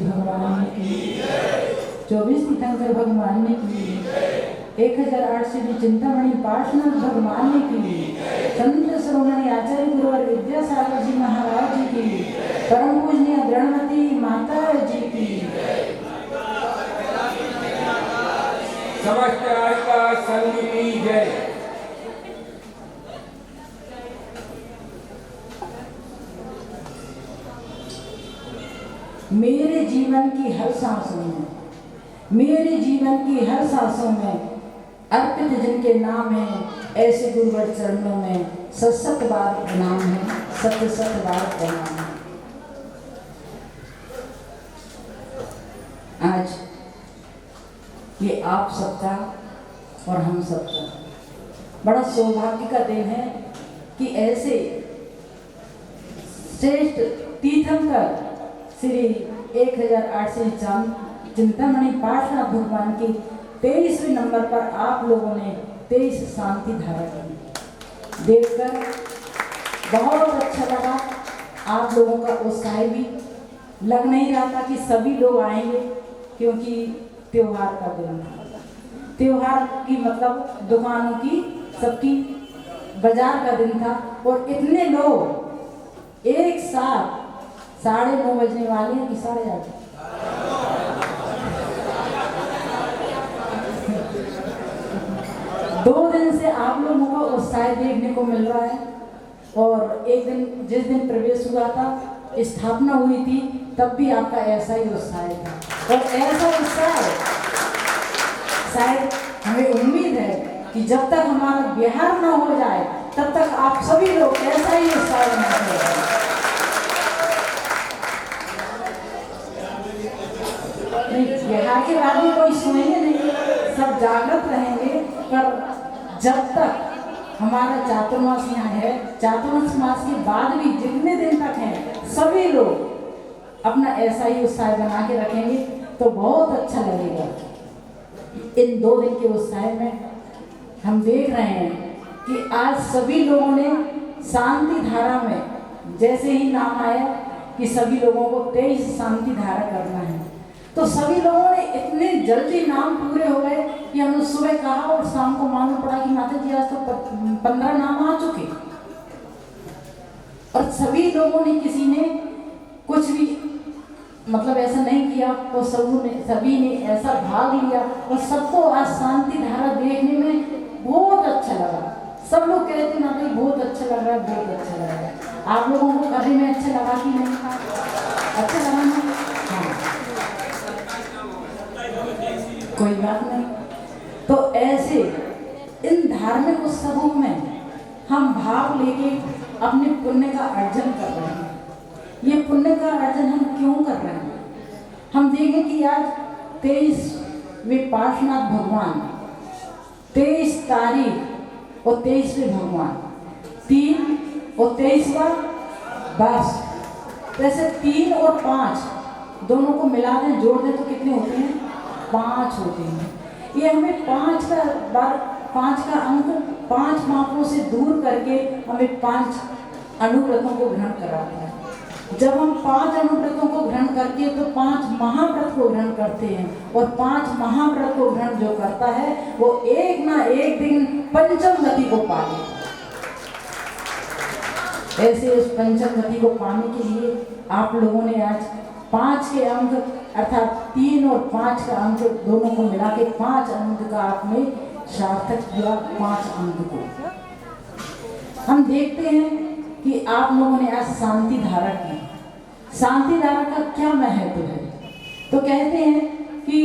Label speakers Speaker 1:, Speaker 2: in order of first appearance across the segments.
Speaker 1: भगवान की 24 तीर्थंकर भगवान ने की 1008 चिंतामणि पार्श्वनाथ भगवान ने की संत श्रोमणी आचार्य गुरुवर विद्यासागर जी महाराज जी की परम पूजनीय द्रणवती माता जी की
Speaker 2: समस्त आस्था संघ की जय।
Speaker 1: मेरे जीवन की हर सांसों में, मेरे जीवन की हर सांसों में अर्पित जिनके नाम है, ऐसे गुरुवर चरणों में सत सत बार प्रणाम है, सत सत बार प्रणाम है। आज ये आप सबका और हम सबका बड़ा सौभाग्य का दिन है कि ऐसे श्रेष्ठ तीर्थंकर श्री 1008 चिंतामणि पार्श्वनाथ भगवान की 23वें नंबर पर आप लोगों ने 23 शांति धारा की देखकर बहुत अच्छा लगा। आप लोगों का उत्साह भी लग नहीं रहा था कि सभी लोग आएंगे, क्योंकि त्योहार का दिन था। त्योहार की मतलब दुकानों की सबकी बाजार का दिन था और इतने लोग एक साथ 9:30 बजने वाले हैं कि 8:30। दो दिन से आप लोगों को उत्साह देखने को मिल रहा है और एक दिन जिस दिन प्रवेश हुआ था, स्थापना हुई थी, तब भी आपका ऐसा ही उत्साह था और ऐसा उत्साह शायद हमें उम्मीद है कि जब तक हमारा बिहार न हो जाए तब तक आप सभी लोग ऐसा ही उत्साह मनाते। बिहार के बाद में कोई सोएंगे नहीं, सब जागृत रहेंगे, पर जब तक हमारा चातुर्मास यहाँ है, चातुर्मास मास के बाद भी जितने दिन तक हैं, सभी लोग अपना ऐसा ही उत्साह बना के रखेंगे तो बहुत अच्छा लगेगा। इन 2 दिन के उत्साह में हम देख रहे हैं कि आज सभी लोगों ने शांति धारा में, जैसे ही नाम आया कि सभी लोगों को 23 शांति धारा करना है, तो सभी लोगों ने इतने जल्दी नाम पूरे हो गए कि हमने सुबह कहा और शाम को मालूम पड़ा कि माता जी आज तो 15 नाम आ चुके। और सभी लोगों ने, किसी ने कुछ भी मतलब ऐसा नहीं किया और सभी ने ऐसा भाग लिया और सबको आज शांति धारा देखने में बहुत अच्छा लगा। सब लोग कह रहे थे माता जी बहुत अच्छा लग रहा है, बहुत अच्छा लग रहा है। आप लोगों को करने में अच्छा लगा कि नहीं? अच्छा लगा ना? हाँ, कोई बात नहीं। तो ऐसे इन धार्मिक उत्सवों में हम भाग लेके अपने पुण्य का अर्जन कर रहे हैं। ये पुण्य का अर्जन हम क्यों कर रहे हैं? हम देखें कि आज 23वें पार्श्वनाथ भगवान, 23 तारीख और 23वें भगवान, 3 और 23वां 22, वैसे 3 और 5 दोनों को मिला दें, जोड़ दें तो कितने होते हैं? 5 होते हैं। ये हमें 5 का अंक 5 मापों से दूर करके हमें 5 अनुव्रतों को ग्रहण कराता है। जब हम 5 अनुव्रतों को ग्रहण करके तो 5 महाव्रत को ग्रहण करते हैं, और 5 महाव्रत को ग्रहण जो करता है वो एक ना एक दिन पंचम गति को पाए। ऐसे उस पंचम गति को पाने के लिए आप लोगों ने आज 5 के अंक अर्थात 3 और 5 का अंक दोनों को मिला के 5 अंक का आपने सार्थक किया। 5 अंक को हम देखते हैं कि आप लोगों ने आज शांति धारा की। शांति धारा का क्या महत्व है? तो कहते हैं कि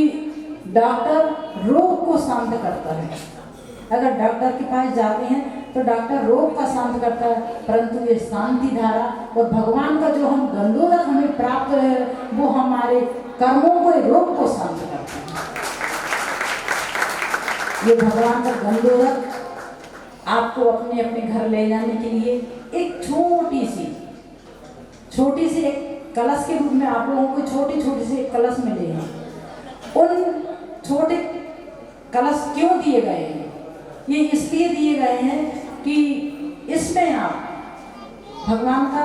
Speaker 1: डॉक्टर रोग को शांत करता है। अगर डॉक्टर के पास जाते हैं तो डॉक्टर रोग का शांत करता है, परंतु ये शांति धारा और भगवान का जो हम गंधोदक हमें प्राप्त है वो हमारे कर्मों को, रोग को शांत करता है। ये भगवान का गंधोदक आपको अपने अपने घर ले जाने के लिए एक छोटी सी एक कलश के रूप में आप लोगों को छोटी सी एक कलश मिले हैं। उन छोटे कलश क्यों दिए गए हैं? ये इसलिए दिए गए हैं कि इसमें आप भगवान का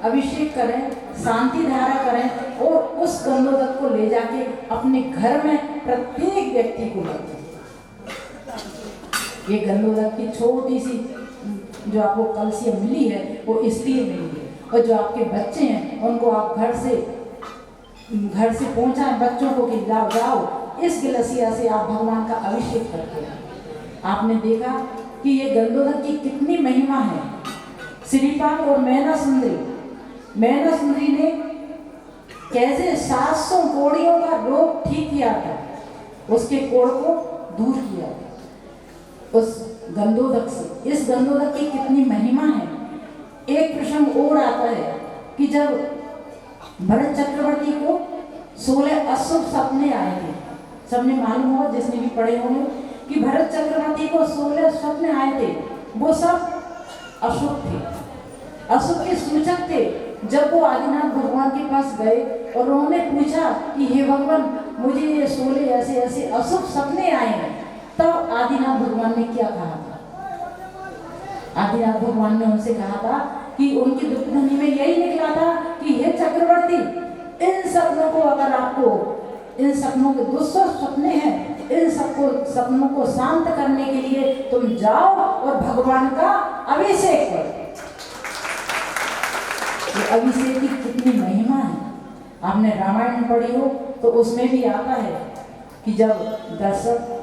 Speaker 1: अभिषेक करें, शांति धारा करें और उस गंधोदक को ले जाके अपने घर में प्रत्येक व्यक्ति को रखें। ये गंधोदक की छोटी सी जो आपको कलसियाँ मिली है वो इसलिए मिली है, और जो आपके बच्चे हैं उनको आप घर से पहुंचाएं बच्चों को कि जाओ इस गिलसिया से आप भगवान का अभिषेक करते हैं। आपने देखा कि ये गंधोदक की कितनी महिमा है। श्रीपाद और मैना सुंदरी ने कैसे 700 कोड़ियों का रोग ठीक किया था, उसके कोड़ को दूर किया था उस गंधोदक से। इस गंधोदक की कितनी महिमा है। एक प्रसंग और आता है कि जब भरत चक्रवर्ती को 16 अशुभ सपने आए थे। सबने मालूम होगा, जिसने भी पढ़े होंगे, कि भरत चक्रवर्ती को 16 सपने आए थे। वो सब अशुभ थे, अशुभ के सूचक थे। जब वो आदिनाथ भगवान के पास गए और उन्होंने पूछा कि हे भगवान, मुझे ये 16 ऐसे ऐसे अशुभ सपने आए हैं, तब आदिनाथ भगवान ने क्या कहा था? आदिनाथ भगवान ने उनसे कहा था कि उनकी दुर्ध्वनि में यही निकला था कि हे चक्रवर्ती, इन सपनों को अगर आपको, इन सपनों के दुष्ट सपने हैं, इन सबको सपनों को शांत करने के लिए तुम जाओ और भगवान का अभिषेक करो। ये अभिषेक की कितनी महिमा है। आपने रामायण पढ़ी हो तो उसमें भी आता है कि जब दशरथ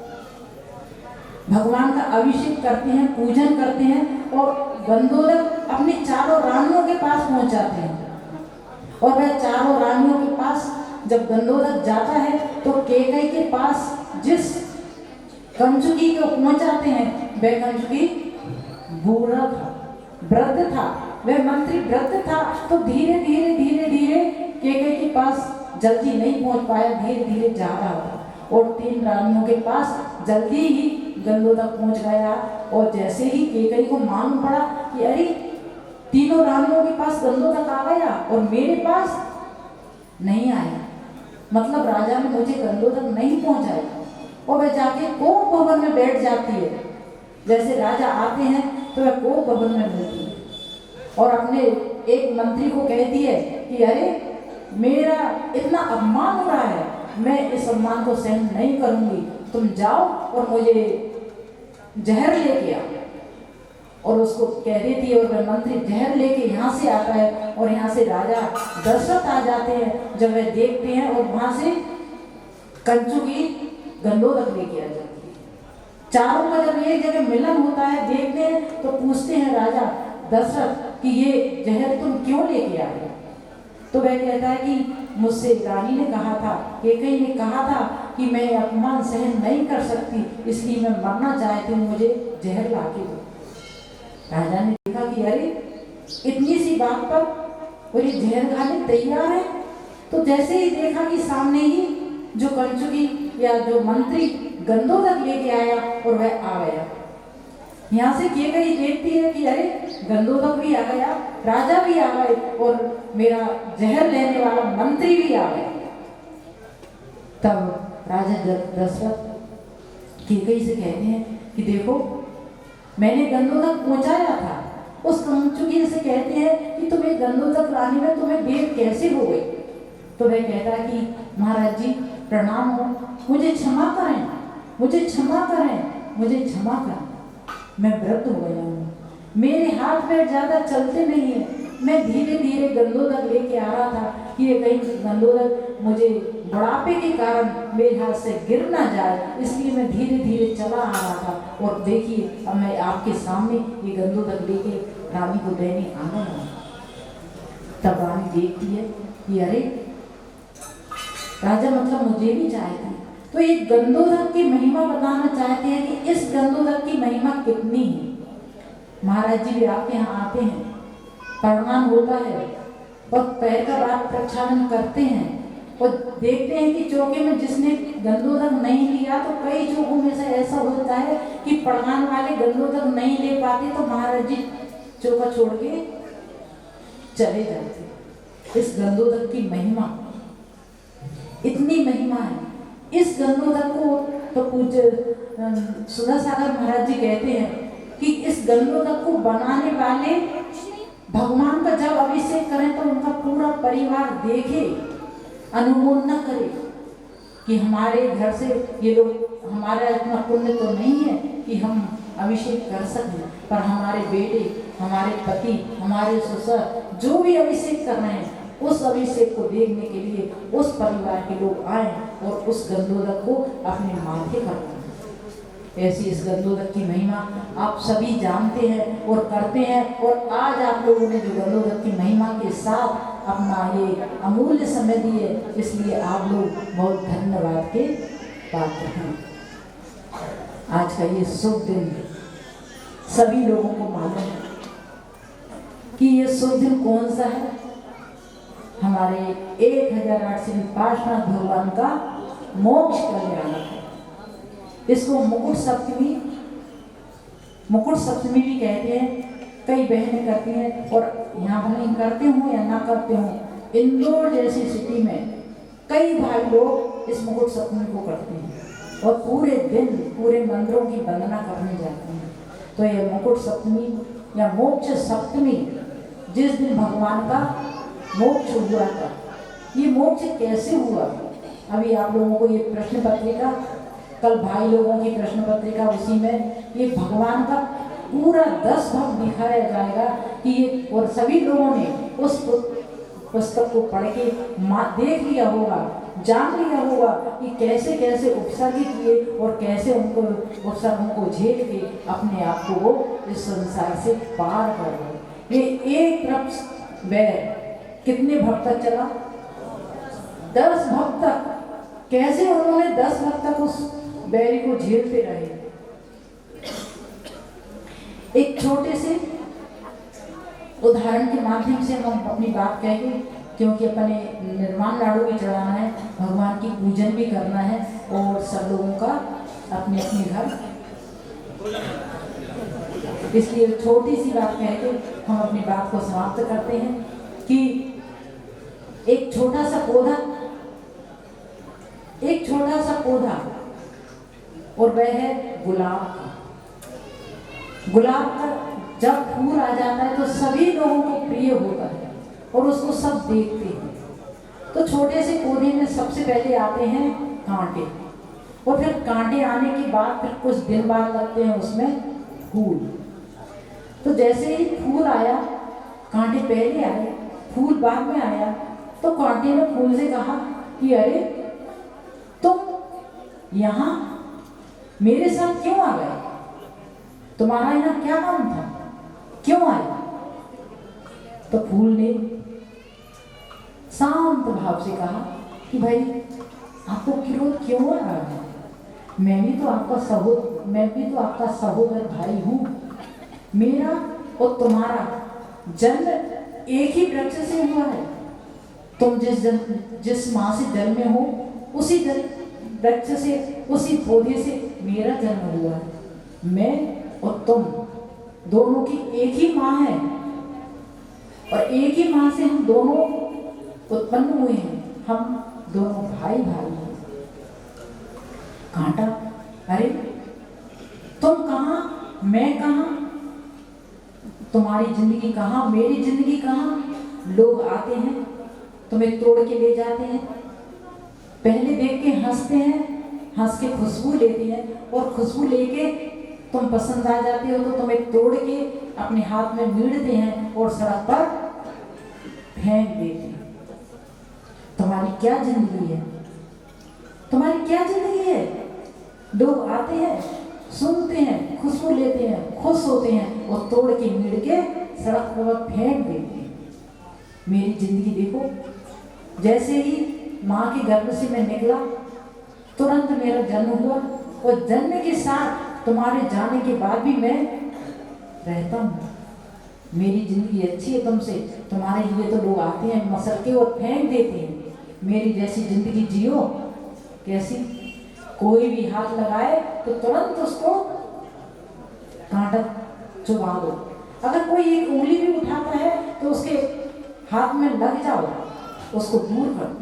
Speaker 1: भगवान का अभिषेक करते हैं, पूजन करते हैं और गंधोदक अपनी चारों रानियों के पास पहुंचाते हैं, और वह चारों रानियों के पास जब गंधोदक जाता है तो कैकेयी के पास जिस कंचुकी को पहुंचाते हैं वह कंचुकी बूढ़ा था, वृद्ध था, वह मंत्री वृद्ध था। तो धीरे धीरे कैकेयी के पास जल्दी नहीं पहुंच पाया, धीरे धीरे जा रहा था, और 3 रानियों के पास जल्दी ही गंधोदक पहुंच गया। और जैसे ही कैकेयी को मालूम पड़ा कि अरे तीनों रानियों के पास गंधोदक आ गया और मेरे पास नहीं आया, मतलब राजा ने मुझे गंधोदक नहीं पहुंचाया, और वह जाके कोप भवन में बैठ जाती है। जैसे राजा आते हैं तो वह कोप भवन में मिलती है और अपने एक मंत्री को कहती है कि अरे मेरा इतना अपमान हो रहा है, मैं इस सम्मान को सहन नहीं करूंगी, तुम जाओ और मुझे जहर लेके आओ। और उसको कह देती है और वह मंत्री जहर लेके यहाँ से आता है और यहाँ से राजा दशरथ आ जाते हैं। जब वह देखते हैं और वहाँ से कंचुकी गंधोदक लेके आ जाती है। चारों का जब एक जगह मिलन होता है, देखते हैं तो पूछते हैं राजा दशरथ कि ये जहर तुम क्यों लेके आए? तो वह कहता है कि मुझसे रानी ने कहा था, कैकेयी ने कहा था कि मैं अपमान सहन नहीं कर सकती, इसलिए मैं मरना चाहती हूँ, मुझे जहर ला के दो। राजा ने देखा कि अरे इतनी सी बात पर और ये जहर खाने तैयार है। तो जैसे ही देखा कि सामने ही जो कंचुकी या जो मंत्री गंधोदक लेके आया और वह आ गया। यहाँ से केकई देखती है कि अरे गंधोदक भी आ गया, राजा भी आ गए और मेरा जहर लेने वाला मंत्री भी आ गया। तब राजा दशरथ केकई से कहते हैं कि देखो मैंने गंधोदक पहुंचाया था। उस कंचुकी से कहते हैं कि तुम्हें गंधोदक लाने में तुम्हें देर कैसे हो गई। तो वह कहता है कि महाराज जी प्रणाम हो, मुझे क्षमा करें, मुझे क्षमा करें, मुझे क्षमा करें, मैं वृद्ध हो गया हूँ, मेरे हाथ पैर ज्यादा चलते नहीं है, मैं धीरे धीरे गंधोदक लेके आ रहा था कि ये कहीं गंधोदक मुझे बुढ़ापे के कारण मेरे हाथ से गिर ना जाए, इसलिए मैं धीरे धीरे चला आ रहा था। और देखिए अब मैं आपके सामने ये गंधोदक लेके रानी को देने आ गया हूँ। तब रानी देखती है कि अरे राजा मतलब मुझे भी चाहते हैं। तो एक गंधोदक की महिमा बताना चाहते हैं कि इस गंधोदक की महिमा कितनी है। महाराज जी भी आपके यहाँ आते हैं, प्रणाम होता है और पैर का बात प्रक्षालन करते हैं और देखते हैं कि चौके में जिसने गंधोदक नहीं लिया तो कई चौकों में से ऐसा होता है कि प्रणाम वाले गंधोदक नहीं ले पाते तो महाराज जी चौका छोड़ के चले जाते। इस गंधोदक की महिमा इतनी महिमा है। इस गंधोदक को तो पूज्य सुधासागर महाराज जी कहते हैं कि इस गंधोदक को बनाने वाले भगवान का जब अभिषेक करें तो उनका पूरा परिवार देखे, अनुमोदन करे कि हमारे घर से ये लोग, हमारा इतना पुण्य तो नहीं है कि हम अभिषेक कर सकें, पर हमारे बेटे, हमारे पति, हमारे ससुर जो भी अभिषेक कर रहे हैं उस अभिषेक को देखने के लिए उस परिवार के लोग आए और उस गंधोदक को अपने माथे पर रखें। ऐसी इस गंधोदक की महिमा आप सभी जानते हैं और करते हैं। और आज आप लोगों ने जो गंधोदक की महिमा के साथ अपना ये अमूल्य समय दिए, इसलिए आप लोग बहुत धन्यवाद के पात्र हैं। आज का ये शुभ दिन सभी लोगों को मालूम है कि ये शुभ दिन कौन सा है। हमारे 1008 पार्श्वनाथ भगवान का मोक्ष कल्याण है। इसको मुकुट सप्तमी भी कहते हैं। कई बहनें करती हैं और यहाँ भले करते हो या ना करते हो, इंदौर जैसी सिटी में कई भाई लोग इस मुकुट सप्तमी को करते हैं और पूरे दिन पूरे मंदिरों की वंदना करने जाते हैं। तो ये मुकुट सप्तमी या मोक्ष सप्तमी, जिस दिन भगवान का मोक्ष हुआ था, ये मोक्ष कैसे हुआ? अभी आप लोगों को ये प्रश्न पत्रिका, कल भाई लोगों की प्रश्न पत्रिका, उसी में ये भगवान का पूरा 10 भाग दिखाया जाएगा कि ये, और सभी लोगों ने उस पुस्तक को पढ़ के देख लिया होगा, जान लिया होगा कि कैसे कैसे उपसर्ग किए और कैसे उनको उपसर्गों को झेल के अपने आप को वो इस संसार से पार कर गए। ये एक तरफ बैर कितने भक्त तक चला? 10 भक्त तक। कैसे उन्होंने 10 भक्त तक उस बैरी को झेलते रहे। एक छोटे से उदाहरण के माध्यम से हम अपनी बात कहेंगे, क्योंकि अपने निर्माण लाडू भी चढ़ाना है, भगवान की पूजन भी करना है और सब लोगों का अपने अपने घर, इसलिए छोटी सी बात कह के हम अपनी बात को समाप्त करते हैं कि एक छोटा सा पौधा और वह है गुलाब का। गुलाब का जब फूल आ जाता है तो सभी लोगों को प्रिय होता है और उसको सब देखते हैं। तो छोटे से पौधे में सबसे पहले आते हैं कांटे, और फिर कांटे आने के बाद फिर कुछ दिन बाद लगते हैं उसमें फूल। तो जैसे ही फूल आया, कांटे पहले आए, फूल बाद में आया, तो कांटे ने फूल से कहा कि अरे तुम यहाँ मेरे साथ क्यों आ गए? तुम्हारा यहाँ क्या काम था, क्यों आए? तो फूल ने शांत भाव से कहा कि भाई आपको क्रोध क्यों आ रहा है? मैं भी तो आपका सहोदर भाई हूँ। मेरा और तुम्हारा जन्म एक ही वृक्ष से हुआ है। तुम जिस माँ से जन्मे हो उसी वृक्ष से, उसी पौधे से मेरा जन्म हुआ है। मैं और तुम दोनों की एक ही माँ है और एक ही माँ से हम दोनों उत्पन्न हुए हैं। हम दोनों भाई भाई हैं। कांटा, अरे तुम कहाँ, मैं कहाँ, तुम्हारी जिंदगी कहाँ, मेरी जिंदगी कहाँ। लोग आते हैं, तुम्हें तोड़ के ले जाते हैं, पहले देख के हंसते हैं, हंस के खुशबू लेते हैं और खुशबू लेके तुम पसंद आ जाते हो तो तुम्हें तोड़ के अपने हाथ में मीड़ते हैं और सड़क पर फेंक देते हैं। तुम्हारी क्या जिंदगी है? तुम्हारी क्या जिंदगी है? लोग आते हैं, सुनते हैं, खुशबू लेते हैं, खुश होते हैं और तोड़ के मीड़ के सड़क पर फेंक देते हैं। मेरी जिंदगी देखो, जैसे ही माँ के गर्भ से मैं निकला तुरंत मेरा जन्म हुआ और जन्म के साथ तुम्हारे जाने के बाद भी मैं रहता हूँ। मेरी जिंदगी अच्छी है तुमसे, तुम्हारे लिए तो लोग आते हैं मसल के और फेंक देते हैं। मेरी जैसी जिंदगी जियो। कैसी? कोई भी हाथ लगाए तो तुरंत उसको कांटा चुभा दो। अगर कोई एक उंगली भी उठाता है तो उसके हाथ में लग जाओ, उसको दूर कर दो।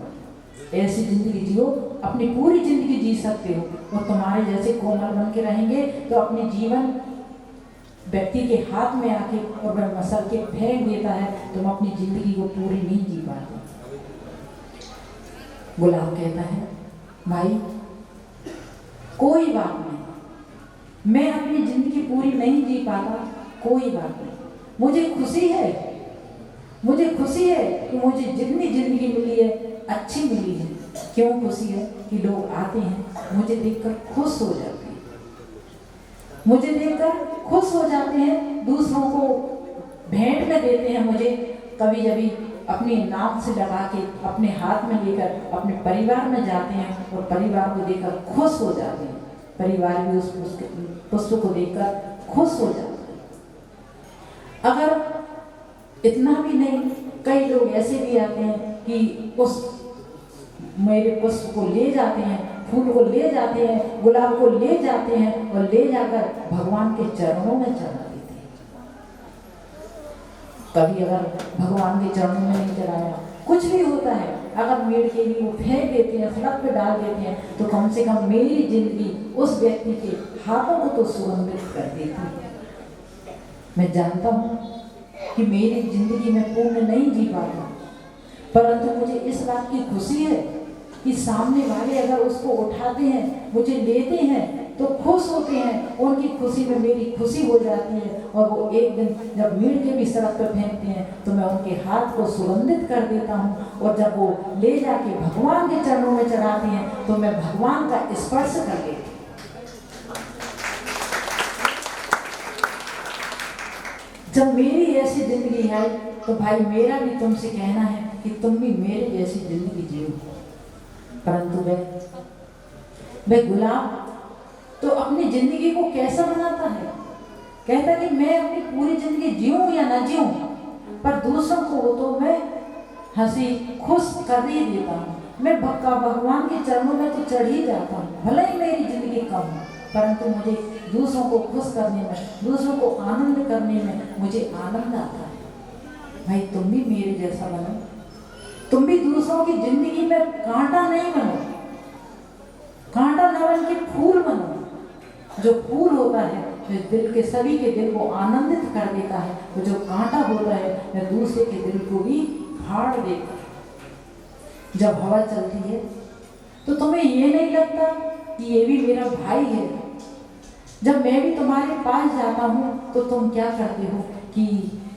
Speaker 1: ऐसी जिंदगी जियो, अपनी पूरी जिंदगी जी सकते हो। और तुम्हारे जैसे कोमल बन के रहेंगे तो अपने जीवन व्यक्ति के हाथ में आके और वह मसल के फेंक देता है, तुम अपनी जिंदगी को पूरी नहीं जी पाते। गुलाब कहता है, भाई कोई बात नहीं, मैं अपनी जिंदगी पूरी नहीं जी पाता, कोई बात नहीं। मुझे खुशी है कि मुझे जितनी जिंदगी मिली है अच्छी मिली है। क्यों खुशी है? कि लोग आते हैं, मुझे देखकर खुश हो जाते हैं, मुझे देखकर खुश हो जाते हैं, दूसरों को भेंट में देते हैं। मुझे कभी कभी अपने नाम से लगा के अपने हाथ में लेकर अपने परिवार में जाते हैं और परिवार को देखकर खुश हो जाते हैं। परिवार भी उस पुष्प को देखकर खुश हो जाते हैं। अगर इतना भी नहीं, कई लोग ऐसे भी आते हैं कि उस मेरे पुष्प को ले जाते हैं, फूल को ले जाते हैं, गुलाब को ले जाते हैं और ले जाकर भगवान के चरणों में चढ़ा देते हैं। कभी अगर भगवान के चरणों में नहीं चढ़ाया, कुछ भी होता है, अगर मेड़ के लिए वो फेंक देते हैं, सड़क पे डाल देते हैं, तो कम से कम मेरी जिंदगी उस व्यक्ति के हाथों को तो सुगंधित कर देती है। मैं जानता हूँ कि मेरी जिंदगी में पूर्ण नहीं जी पाता, परंतु मुझे इस बात की खुशी है कि सामने वाले अगर उसको उठाते हैं, मुझे लेते हैं तो खुश होते हैं। उनकी खुशी में मेरी खुशी हो जाती है और वो एक दिन जब मीड़ के भी सड़क पर फेंकते हैं तो मैं उनके हाथ को सुगंधित कर देता हूँ। और जब वो ले जाके भगवान के चरणों में चढ़ाते हैं तो मैं भगवान का स्पर्श कर देती हूँ। जब मेरी ऐसी जिंदगी है तो भाई मेरा भी तुमसे कहना है कि तुम भी मेरे जैसी जिंदगी जियो। परंतु वह गुलाब तो अपनी जिंदगी को कैसा बनाता है? कहता कि मैं अपनी पूरी जिंदगी जीऊं या ना जीऊं, पर दूसरों को तो मैं हंसी खुश कर ही देता हूँ। मैं भगवान के चरणों में तो चढ़ ही जाता हूँ, भले ही मेरी जिंदगी कम हो, परंतु मुझे दूसरों को खुश करने में, दूसरों को आनंद करने में मुझे आनंद आता है। भाई तुम भी मेरे जैसा बनो, तुम भी दूसरों की जिंदगी में कांटा नहीं बनो, कांटा न बन के फूल बनो। जो फूल होता है जो दिल के सभी के दिल को आनंदित कर देता है, वो जो कांटा होता है वह दूसरे के दिल को भी फाड़ देता है। जब हवा चलती है तो तुम्हें ये नहीं लगता कि ये भी मेरा भाई है? जब मैं भी तुम्हारे पास जाता हूँ तो तुम क्या करते हो कि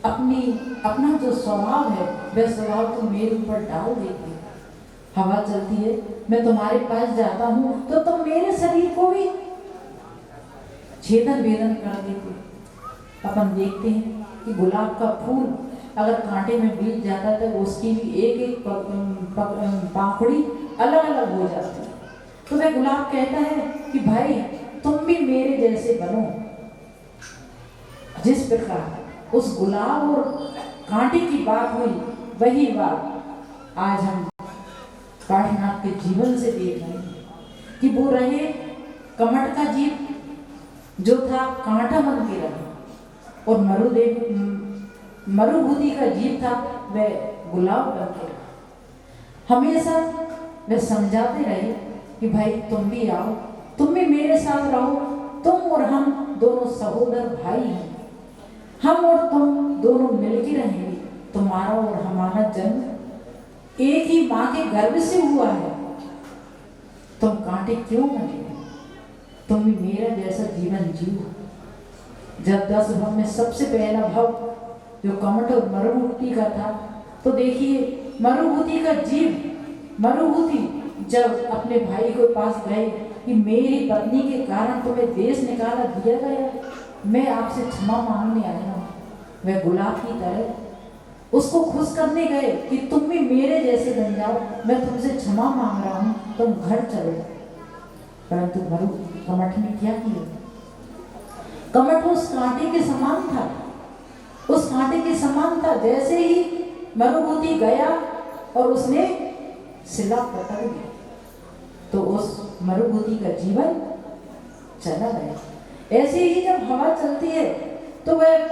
Speaker 1: अपना जो स्वभाव है वह स्वभाव तुम मेरे ऊपर डाल देते हो। हवा चलती है, मैं तुम्हारे पास जाता हूँ तो तुम मेरे शरीर को भी छेदन वेदन कर देते। अपन देखते हैं कि गुलाब का फूल अगर कांटे में बीज जाता है तो उसकी भी एक एक पाखुड़ी अलग अलग हो जाती है। तो वह गुलाब कहता है कि भाई तुम भी मेरे जैसे बनो। जिस प्रकार उस गुलाब और कांटे की बात हुई, वही बात आज हम काशीनाथ के जीवन से देख रहे हैं कि वो रहे कमट का जीव जो था कांटा बन के रहा, और मरुभूति का जीव था वह गुलाब बन के रहा। हमेशा वे समझाते रहे कि भाई तुम भी आओ, तुम भी मेरे साथ रहो, तुम और हम दोनों सहोदर भाई हैं, हम और तुम दोनों मिलके रहेंगे। तुम्हारा और हमारा जन्म एक ही माँ के गर्भ से हुआ है, तुम कांटे क्यों बने, तुम भी मेरा जैसा जीवन जियो। जब 10 भव में सबसे पहला भव जो कमट और मरुभूति का था, तो देखिए मरुभूति का जीव, मरुभूति जब अपने भाई के पास गए कि मेरी पत्नी के कारण तुम्हें देश निकाला दिया गया, मैं आपसे क्षमा मांगने आया हूँ, वह गुलाब की तरह उसको खुश करने गए कि तुम भी मेरे जैसे बन जाओ, मैं तुमसे क्षमा मांग रहा हूँ, तुम घर चलो। परंतु कमठ ने क्या किया? कमठ उस कांटे के समान था, उस कांटे के समान था। जैसे ही मरुभूति गया और उसने शिला पकड़ ली, तो उस मरुभूति का जीवन चला गया। ऐसे ही जब हवा चलती है तो वह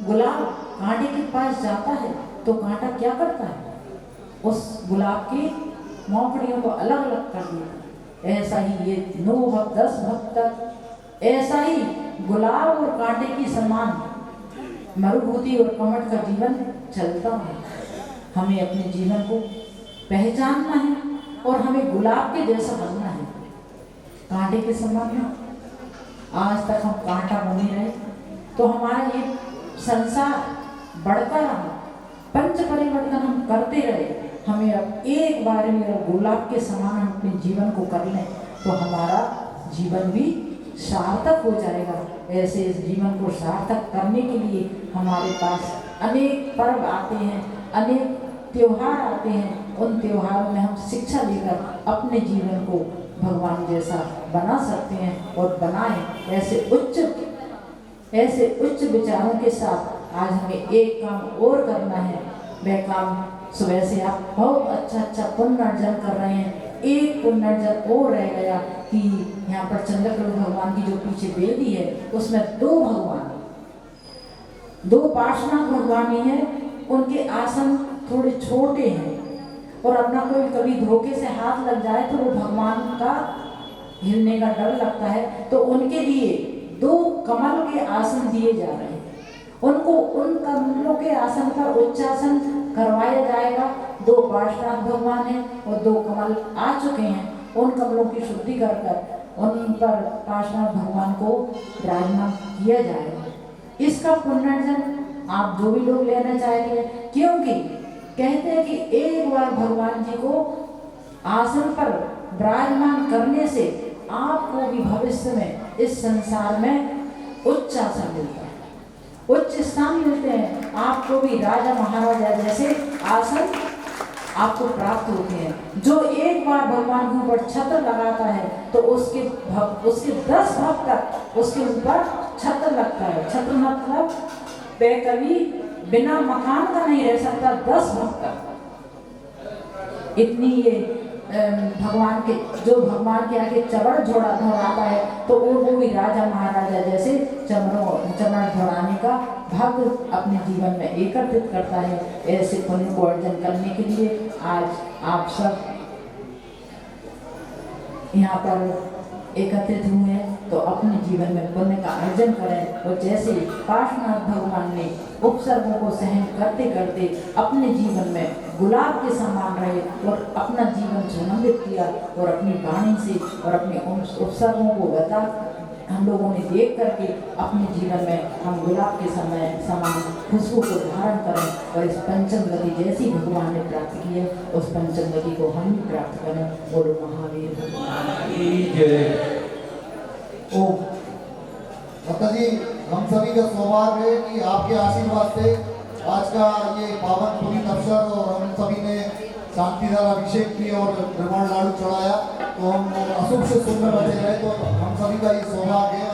Speaker 1: गुलाब कांटे के पास जाता है, तो कांटा क्या करता है? उस गुलाब की मोकड़ियों को अलग अलग कर देता। ऐसा ही ये 9 भक्त 10 भक्त तक ऐसा ही गुलाब और कांटे की समान मरुभूति और कमट का जीवन चलता है। हमें अपने जीवन को पहचानना है और हमें गुलाब के जैसा बनना है, कांटे के समान है। आज तक हम कांटा बने रहे तो हमारा ये संसार बढ़ता रहा, पंच परिवर्तन हम करते रहे। हमें अब एक बार में गुलाब के समान हम अपने जीवन को कर लें तो हमारा जीवन भी सार्थक हो जाएगा। ऐसे इस जीवन को सार्थक करने के लिए हमारे पास अनेक पर्व आते हैं, अनेक त्योहार आते हैं। उन त्योहारों में हम शिक्षा लेकर अपने जीवन को भगवान जैसा बना सकते हैं और बनाएं। ऐसे उच्च विचारों के साथ आज हमें एक काम और करना है। वह काम सुबह से आप बहुत अच्छा पुण्यार्जन कर रहे हैं। एक पुण्यार्जन और रह गया कि यहाँ पर चंद्रकला भगवान की जो पीछे बेदी है उसमें 2 भगवान, 2 पार्श्वनाथ भगवान ही हैं। उनके आसन थोड़े छोटे हैं और अपना कोई कभी धोखे से हाथ लग जाए तो वो भगवान का हिलने का डर लगता है, तो उनके लिए 2 कमल के आसन दिए जा रहे हैं। उनको उन कमलों के आसन पर उच्चासन करवाया जाएगा। 2 पार्श्वनाथ भगवान हैं और 2 कमल आ चुके हैं। उन कमलों की शुद्धि कर उन पर पार्श्वनाथ भगवान को विराजमान किया जाएगा। इसका पुनर्जन्म आप जो भी लोग लेना चाहेंगे, क्योंकि कहते हैं कि एक बार भगवान जी को आसन पर विराजमान करने से आपको भी भविष्य में इस संसार में उच्च आसन मिलता है, उच्च स्थान मिलते हैं। आपको भी राजा महाराजा जैसे आसन आपको प्राप्त होते हैं। जो एक बार भगवान के ऊपर छत्र लगाता है तो उसके 10 भक्त तक उसके ऊपर छत्र लगता है। छत्र मतलब वह कभी बिना मकान का नहीं रह सकता। 10 भक्त तक इतनी ये भगवान के जो भगवान के आगे चरण झोड़ाता है तो वो भी राजा महाराजा जैसे चरण झोड़ाने का भाग्य अपने जीवन में एकत्रित करता है। ऐसे पुण्य को अर्जन करने के लिए आज आप सब यहाँ पर एकत्रित हुए हैं, तो अपने जीवन में पुण्य का अर्जन करें। और जैसे पार्श्वनाथ भगवान ने उपसर्गों को सहन करते करते अपने जीवन में गुलाब के समान रहे और अपना जीवन सुगंधित किया और अपनी वाणी से और अपने उपसर्गों को बता हम लोगों ने देख करके अपने जीवन में हम गुलाब के समान खुशबू को धारण करें और इस पंचम गति जैसी भगवान ने प्राप्त की है उस पंचम गति को हम भी प्राप्त करें। बोलो महावीर भगवान की जय।
Speaker 3: ओम माता जी, हम सभी का सौभाग्य है कि आपके आशीर्वाद से आज का ये पावन पुनीत अवसर और हम सभी ने शांतिधारा अभिषेक की और निर्माण लाडू चढ़ाया। तो हम अशुभ से शुभ में बचे रहे, तो हम सभी का ये सौभाग्य है।